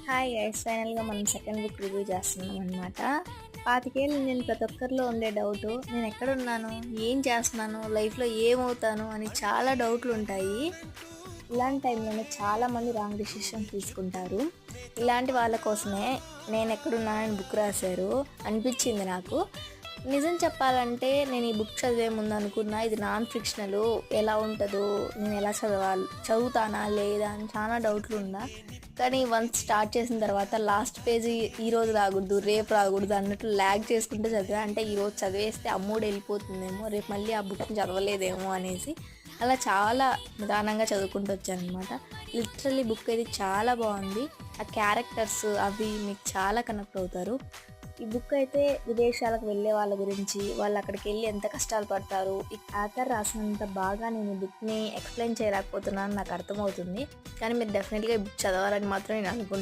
Hi guys, ఫైనల్గా మనం second book review చేస్తున్నాం అనమాట. పాతికేళ్ళు నేను ప్రతి ఒక్కరిలో ఉండే డౌట్, నేను ఎక్కడున్నాను, ఏం చేస్తున్నాను, లైఫ్లో ఏమవుతాను అని చాలా డౌట్లు ఉంటాయి. ఇలాంటి టైంలోనే చాలామంది రాంగ్ డిసిషన్ తీసుకుంటారు. ఇలాంటి వాళ్ళ కోసమే నేను ఎక్కడున్నానని బుక్ రాశారు అనిపించింది నాకు. నిజం చెప్పాలంటే నేను ఈ బుక్ చదివే ముందు అనుకున్నా ఇది నాన్ ఫిక్షనల్, ఎలా ఉంటుందో, నేను ఎలా చదువుతానా లేదా అని చాలా డౌట్లు ఉన్నా. కానీ వన్స్ స్టార్ట్ చేసిన తర్వాత లాస్ట్ పేజీ ఈరోజు రాకూడదు, రేపు రాకూడదు అన్నట్లు ల్యాగ్ చేసుకుంటూ చదివా. అంటే ఈరోజు చదివేస్తే అమ్మూడు వెళ్ళిపోతుందేమో, రేపు మళ్ళీ ఆ బుక్ని చదవలేదేమో అనేసి అలా చాలా నిదానంగా చదువుకుంటూ వచ్చాను అనమాట. లిటరల్లీ బుక్ అయితే చాలా బాగుంది. ఆ క్యారెక్టర్స్ అవి మీకు చాలా కనెక్ట్ అవుతారు. ఈ బుక్ అయితే విదేశాలకు వెళ్ళే వాళ్ళ గురించి, వాళ్ళు అక్కడికి వెళ్ళి ఎంత కష్టాలు పడతారు. ఈ ఆథర్ రాసినంత బాగా నేను ఈ బుక్ని ఎక్స్ప్లెయిన్ చేయలేకపోతున్నాను, నాకు అర్థమవుతుంది. కానీ మీరు డెఫినెట్గా ఈ బుక్ చదవాలని మాత్రం నేను అనుకుంటున్నాను.